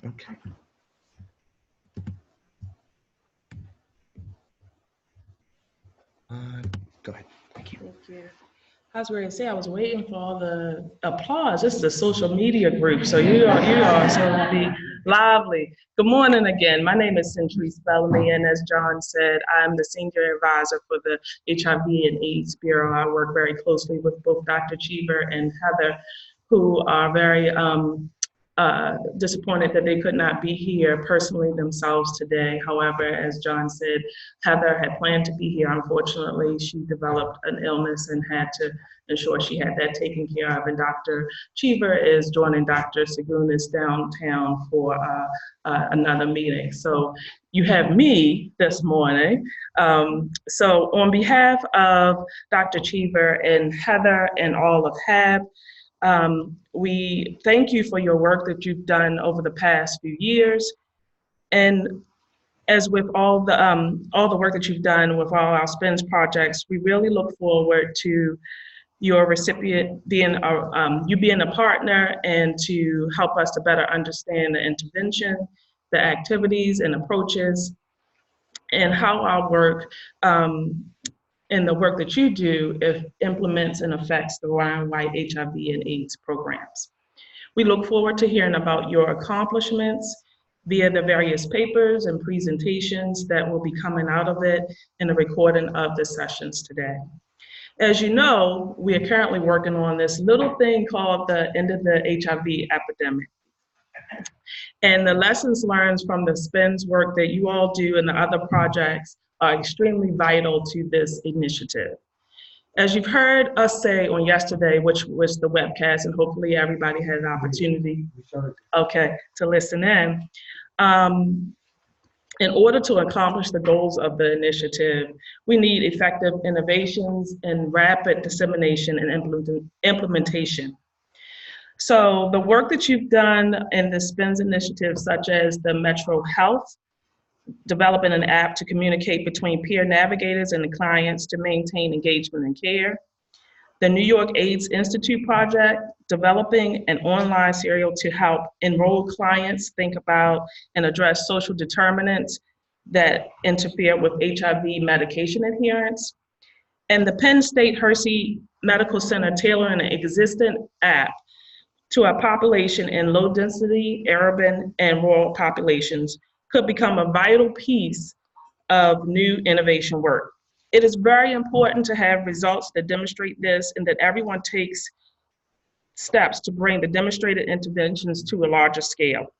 Okay. Go ahead. Thank you. Thank you. I was ready to say I was waiting for all the applause. This is a social media group, so you are so to be lively. Good morning again. My name is Centrise Bellamy, and as John said, I'm the senior advisor for the HIV and AIDS Bureau. I work very closely with both Dr. Cheever and Heather, who are very disappointed that they could not be here personally themselves today. However, as John said, Heather had planned to be here. Unfortunately, she developed an illness and had to ensure she had that taken care of. And Dr. Cheever is joining Dr. Segunis downtown for another meeting. So you have me this morning. So on behalf of Dr. Cheever and Heather and all of HAB, we thank you for your work that you've done over the past few years. And as with all the work that you've done with all our SPINS projects, we really look forward to your recipient being you being a partner and to help us to better understand the intervention, the activities and approaches, and how our work and the work that you do implements and affects the Ryan White HIV and AIDS programs. We look forward to hearing about your accomplishments via the various papers and presentations that will be coming out of it and the recording of the sessions today. As you know, we are currently working on this little thing called the End of the HIV Epidemic. And the lessons learned from the SPINS work that you all do and the other projects are extremely vital to this initiative. As you've heard us say on yesterday, which was the webcast, and hopefully everybody had an opportunity, to listen in. In order to accomplish the goals of the initiative, we need effective innovations and rapid dissemination and implementation. So the work that you've done in the SPINS initiative, such as the Metro Health, developing an app to communicate between peer navigators and the clients to maintain engagement and care. The New York AIDS Institute project, developing an online serial to help enrolled clients think about and address social determinants that interfere with HIV medication adherence. And the Penn State HRSA Medical Center tailoring an existing app to a population in low density, urban, and rural populations could become a vital piece of new innovation work. It is very important to have results that demonstrate this and that everyone takes steps to bring the demonstrated interventions to a larger scale.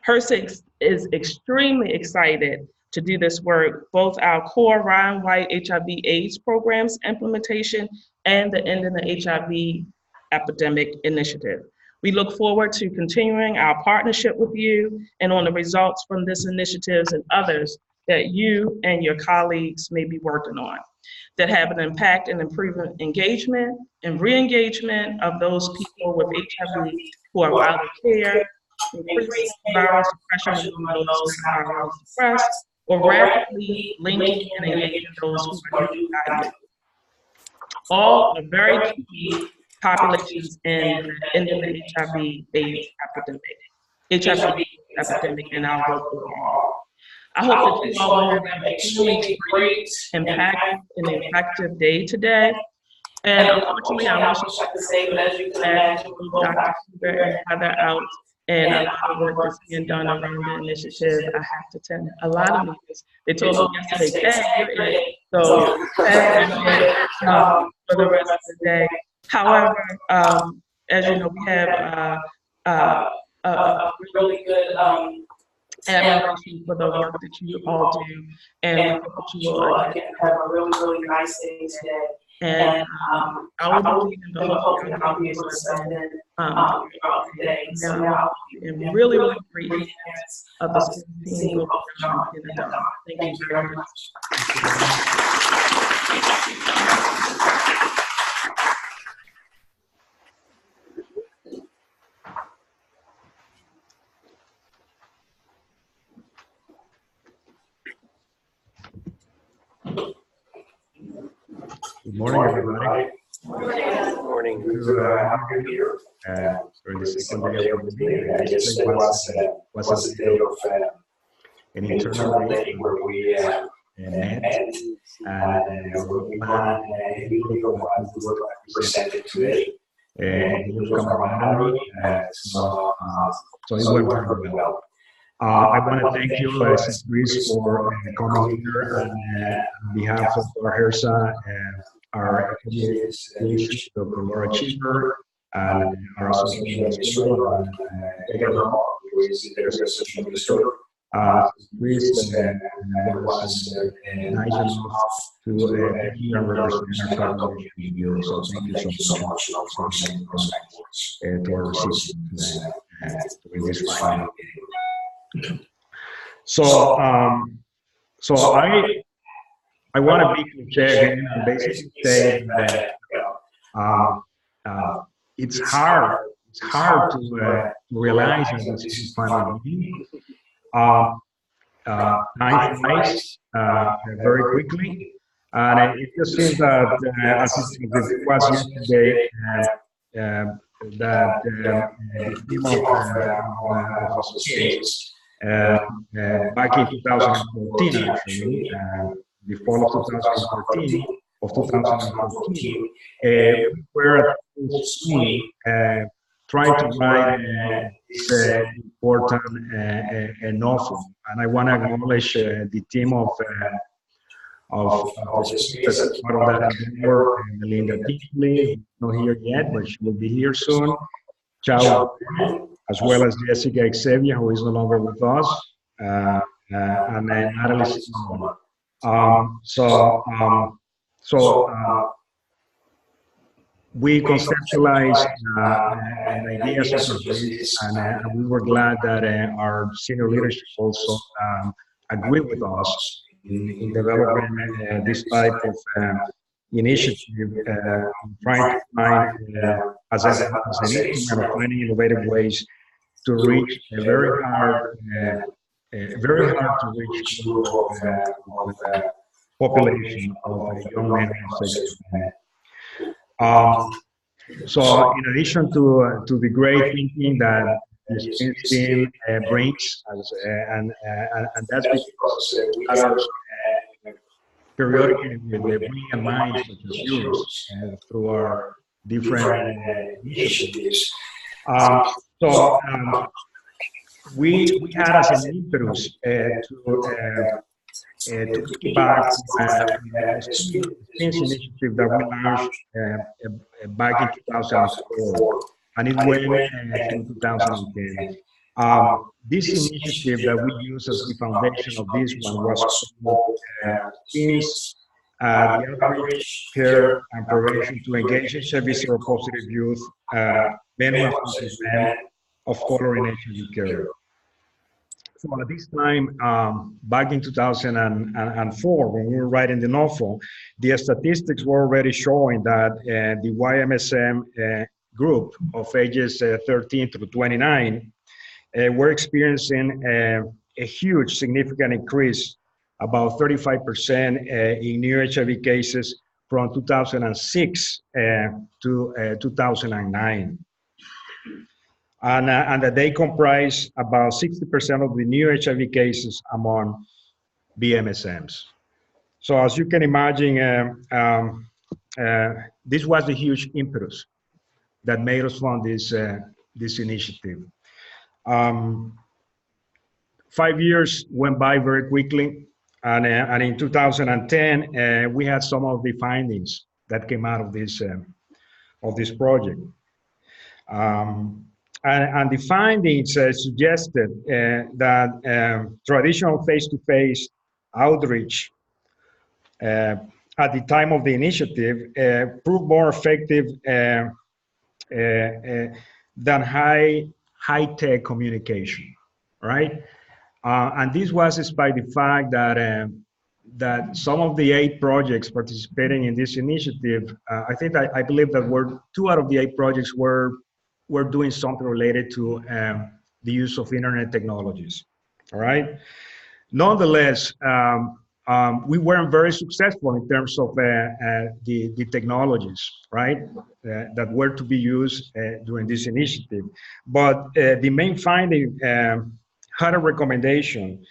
HRSA is extremely excited to do this work, both our core Ryan White HIV/AIDS programs implementation and the End of the HIV Epidemic Initiative. We look forward to continuing our partnership with you and on the results from this initiatives and others that you and your colleagues may be working on that have an impact in improving engagement and re-engagement of those people with HIV who are out of care, increasing viral suppression among those who are virally suppressed, or rapidly linking and engaging those who are newly diagnosed. All are very key populations in the HIV/AIDS epidemic in our work overall. I hope that you all will have a extremely great, impactful, and effective day today. And unfortunately, I wish I could say, but as you can imagine, Dr. Cheever and Heather out, and a lot of work is being done around the initiative. I have to attend a lot of meetings. They told me yesterday, hey, you're in. So, for the rest of the day. However, as you know, we have a really good admiration for the work that you all do, and we hope that you will have a really, really nice day today. And I will be in the hope that I'll be able to spend throughout the day. So now, I'm really, really great hands of the team of John in the dark. Thank you very much. Good morning, everybody. to have you here during the second day of the meeting. Yesterday was a day of an internal meeting where we met and we planned a meeting of what we were presented today. He was camaraderie, so it went very well. I want to thank you, Chris, for coming here and on behalf of our HRSA, our association, Dr. Laura Cheever, and our associate administrator, Edgar Hall, who is the associate administrator. Chris was nice enough to be here and represent our collaboration in Europe. So thank you so much for sending those words to our recipients during this final meeting. So, I want to be clear again and basically say that it's hard to realize that this is the final meeting. Time flies very quickly, and it just seems that as it was yesterday, that the theme of associates back in 2014, actually, the fall of 2014, we were at full swing trying to write this important novel. And I want to acknowledge the team of speakers as part of that endeavor. Melinda Tinsley, not here yet, but she will be here soon. Chao, as well as Jessica Xavier, who is no longer with us, and Natalie Simon. We conceptualized ideas of this, and we were glad that our senior leadership also agreed with us in developing this type of initiative, trying to find as an instrument of finding innovative ways to reach a very hard to reach group of population of young men and sex. So in addition to the great thinking that the Spins team brings, and that's because we have periodically with brilliant minds such as yours through our different initiatives. We had as an impetus to piggyback the Spins initiative that we launched back in 2004, and it went in 2010. This initiative that we use as the foundation of this one was called Spins, the Outreach, Care, and Prevention to Engage HIV Seropositive Youth, men and men of color in HIV care. So at this time, back in 2004, when we were writing the novel, the statistics were already showing that the YMSM group of ages 13 through 29 were experiencing a huge, significant increase, about 35% in new HIV cases from 2006 to 2009. And that they comprise about 60% of the new HIV cases among BMSMs. So as you can imagine, this was the huge impetus that made us fund this initiative. 5 years went by very quickly, and in 2010, we had some of the findings that came out of this project. And the findings suggested that traditional face-to-face outreach at the time of the initiative proved more effective than high-tech communication, right? And this was despite the fact that that some of the 8 projects participating in this initiative, I believe that 2 out of the 8 projects were doing something related to the use of internet technologies, all right? Nonetheless, we weren't very successful in terms of the technologies, right, that were to be used during this initiative. But the main finding had a recommendation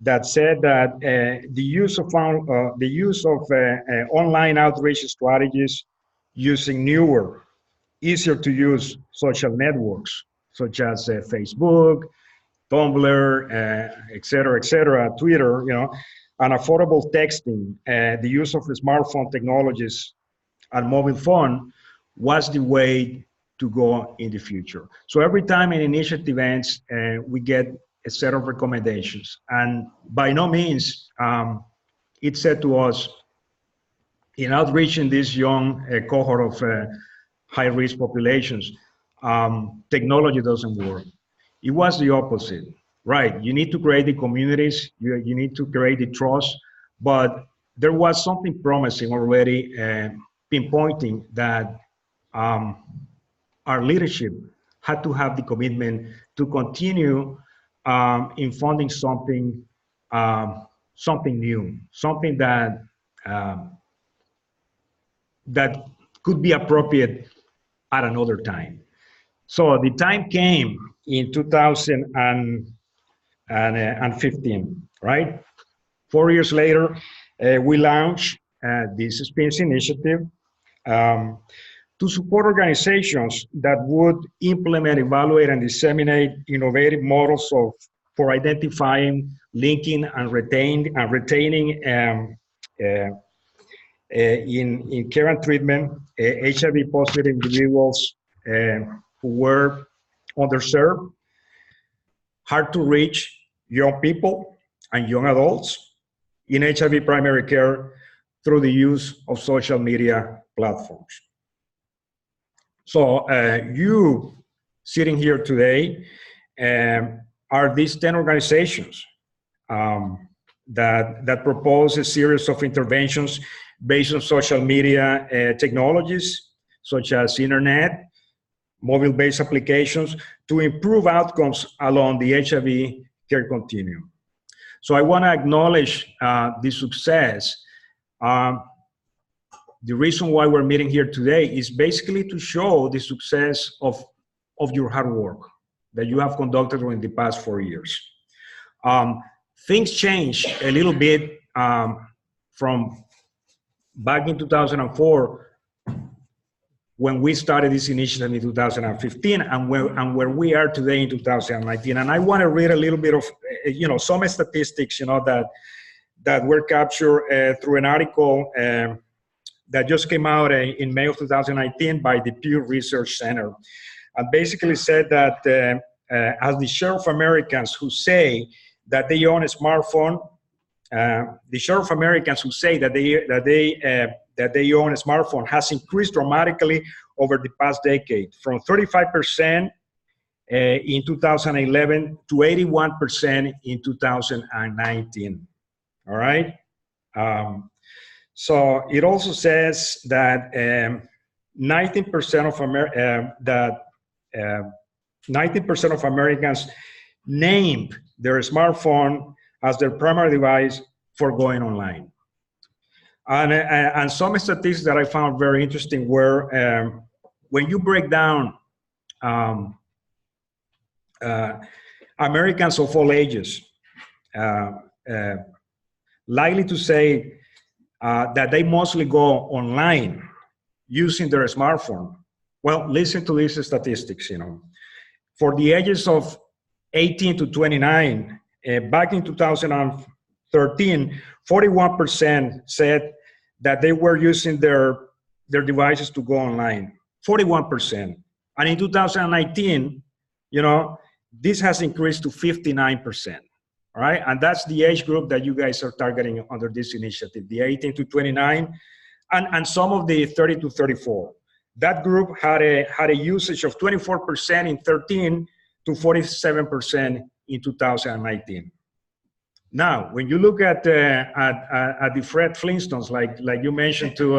that said that the use of online outreach strategies using newer, easier to use social networks such as Facebook, Tumblr, et cetera, Twitter, and affordable texting, the use of smartphone technologies and mobile phone was the way to go in the future. So every time an initiative ends, we get a set of recommendations. And by no means, it said to us, in outreaching this young cohort of high-risk populations, technology doesn't work. It was the opposite, right? You need to create the communities, you need to create the trust, but there was something promising already, pinpointing that our leadership had to have the commitment to continue in funding something, something new, something that that could be appropriate at another time. So the time came in 2015, right? 4 years later, we launched this SPINS initiative to support organizations that would implement, evaluate, and disseminate innovative models for identifying, linking, and retaining in care and treatment HIV positive individuals who were underserved, hard to reach young people and young adults in HIV primary care through the use of social media platforms. So you sitting here today are these 10 organizations that propose a series of interventions based on social media technologies, such as internet, mobile-based applications, to improve outcomes along the HIV care continuum. So I want to acknowledge the success. The reason why we're meeting here today is basically to show the success of your hard work that you have conducted during the past 4 years. Things changed a little bit from back in 2004 when we started this initiative in 2015 and where we are today in 2019. And I want to read a little bit of, some statistics, that were captured through an article that just came out in May of 2019 by the Pew Research Center. And basically said that as the share of Americans who say that they own a smartphone, the share of Americans who say that they own a smartphone has increased dramatically over the past decade, from 35% in 2011 to 81% in 2019. All right. So it also says that 19% of Americans named their smartphone as their primary device for going online. And some statistics that I found very interesting were when you break down Americans of all ages, likely to say that they mostly go online using their smartphone. Well, listen to these statistics, For the ages of 18 to 29, back in 2013, 41% said that they were using their devices to go online, 41%. And in 2019, this has increased to 59%. All right, and that's the age group that you guys are targeting under this initiative, the 18 to 29, and some of the 30 to 34. That group had a usage of 24% in 13 to 47% in 2019. Now, when you look at the Fred Flintstones, like you mentioned to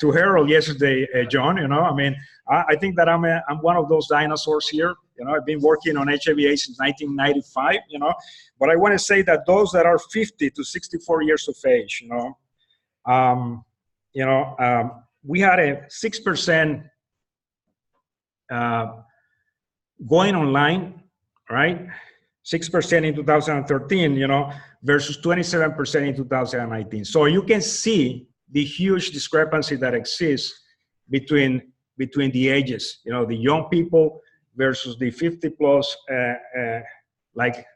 Harold yesterday, John, you know, I mean, I think that I'm one of those dinosaurs here. You know, I've been working on HIV/AIDS since 1995. You know, but I want to say that those that are 50 to 64 years of age, we had a 6% going online, right? 6% in 2013, you know, versus 27% in 2019. So you can see the huge discrepancy that exists between the ages, you know, the young people versus the 50 plus, like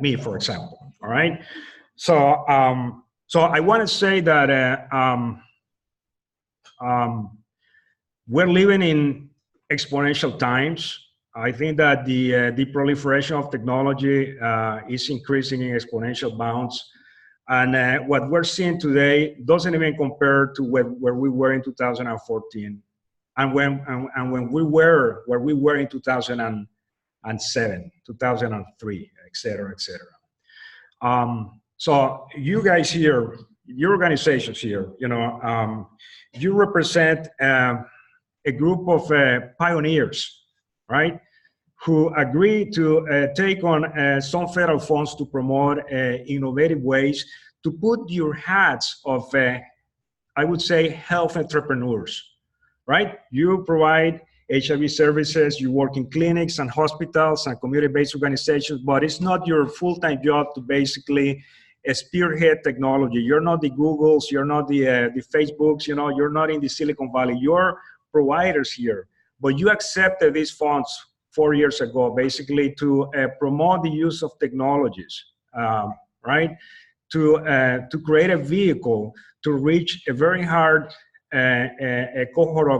me, for example. All right. So so I want to say that we're living in exponential times. I think that the proliferation of technology is increasing in exponential bounds. And what we're seeing today doesn't even compare to where we were in 2014 and when we were where we were in 2007, 2003, et cetera, et cetera. So you guys here, your organizations here, you know, you represent a group of pioneers, right, who agreed to take on some federal funds to promote innovative ways to put your hats of, I would say, health entrepreneurs, right? You provide HIV services, you work in clinics and hospitals and community-based organizations, but it's not your full-time job to basically spearhead technology. You're not the Googles, you're not the Facebooks, you know, you're not in the Silicon Valley. You're providers here, but you accepted these funds 4 years ago, basically to promote the use of technologies, right? To create a vehicle to reach a very hard a cohort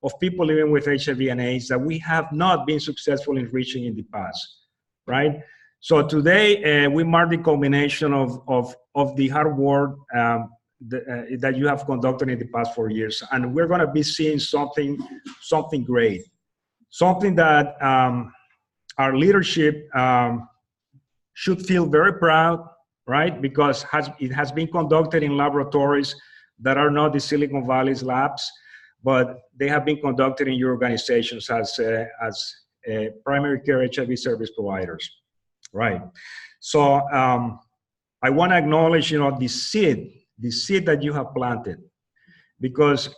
of people living with HIV and AIDS that we have not been successful in reaching in the past, right? So today we mark the culmination of the hard work that you have conducted in the past 4 years, and we're going to be seeing something great, something that our leadership should feel very proud, right? Because it has been conducted in laboratories that are not the Silicon Valley's labs, but they have been conducted in your organizations as primary care HIV service providers, right? So I want to acknowledge, you know, the seed that you have planted, because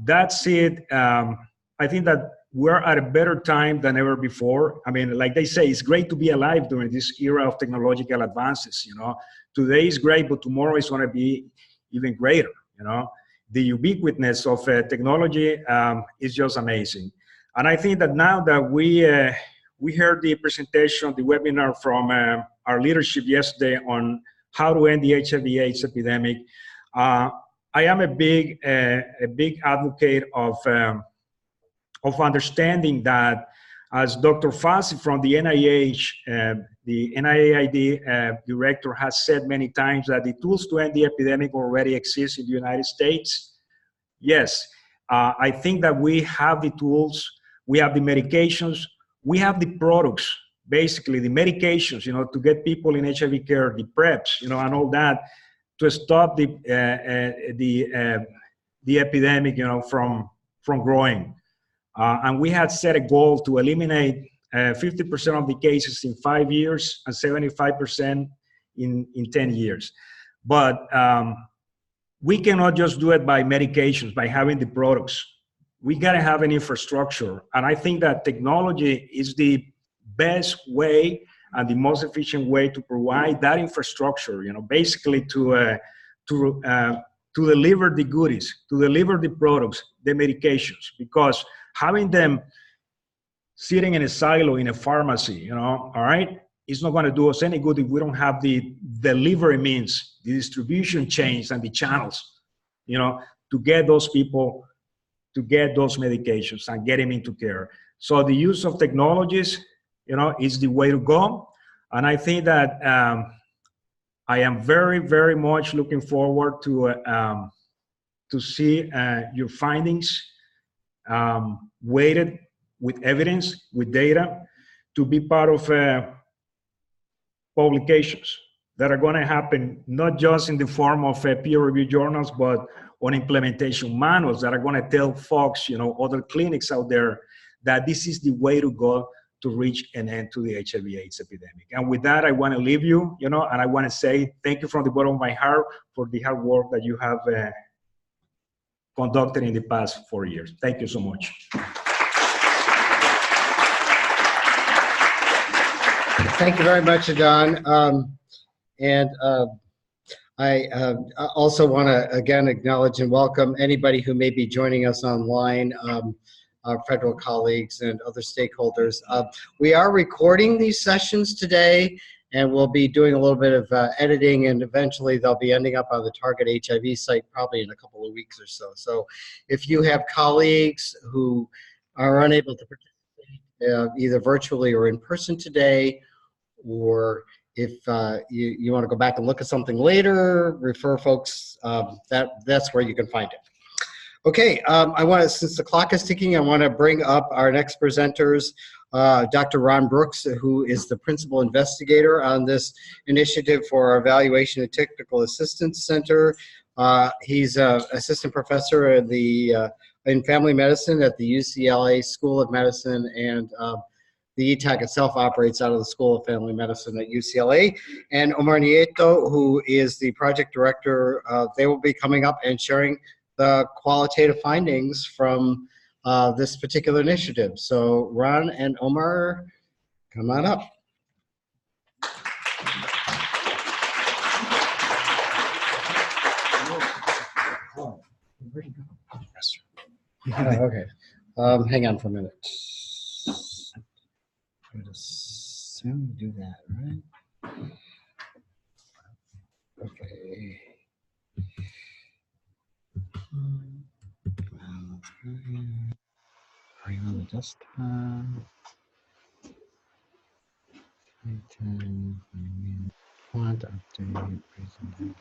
that seed, I think that we're at a better time than ever before. I mean, like they say, it's great to be alive during this era of technological advances. You know, today is great, but tomorrow is going to be even greater. You know, the ubiquitousness of technology is just amazing. And I think that now that we heard the presentation, the webinar from our leadership yesterday on how to end the HIV/AIDS epidemic, I am a big advocate of understanding that, as Dr. Fassi from the NIH, the NIAID director, has said many times, that the tools to end the epidemic already exist in the United States. Yes, I think that we have the tools, we have the medications, we have the products, basically the medications, you know, to get people in HIV care, the PrEPs, you know, and all that, to stop the epidemic, you know, from growing. And we had set a goal to eliminate 50% of the cases in 5 years and 75% in 10 years. But we cannot just do it by medications, by having the products. We gotta have an infrastructure. And I think that technology is the best way and the most efficient way to provide that infrastructure, you know, basically to deliver the goodies, to deliver the products, the medications, because having them sitting in a silo in a pharmacy, you know, all right, it's not going to do us any good if we don't have the delivery means, the distribution chains and the channels, you know, to get those people, to get those medications and get them into care. So the use of technologies, you know, is the way to go. And I think that I am very, very much looking forward to see your findings weighted with evidence, with data, to be part of publications that are going to happen not just in the form of peer-reviewed journals, but on implementation manuals that are going to tell folks, other clinics out there, that this is the way to go to reach an end to the HIV/AIDS epidemic. And with that, I want to leave you, and I want to say thank you from the bottom of my heart for the hard work that you have conducted in the past 4 years. Thank you so much. Thank you very much, Adon. I also want to again acknowledge and welcome anybody who may be joining us online, our federal colleagues and other stakeholders. We are recording these sessions today, and we'll be doing a little bit of editing, and eventually they'll be ending up on the Target HIV site probably in a couple of weeks or so. So if you have colleagues who are unable to participate either virtually or in person today, or if you want to go back and look at something later, refer folks, that's where you can find it. Okay, since the clock is ticking, I want to bring up our next presenters, Dr. Ron Brooks, who is the principal investigator on this initiative for our Evaluation and Technical Assistance Center. He's an assistant professor in family medicine at the UCLA School of Medicine, and the ETAC itself operates out of the School of Family Medicine at UCLA. And Omar Nieto, who is the project director, they will be coming up and sharing the qualitative findings from this particular initiative. So Ron and Omar, come on up. Where'd he go? Okay, hang on for a minute. I would assume do that, right? Okay. Are you on the desktop? Want update presentation.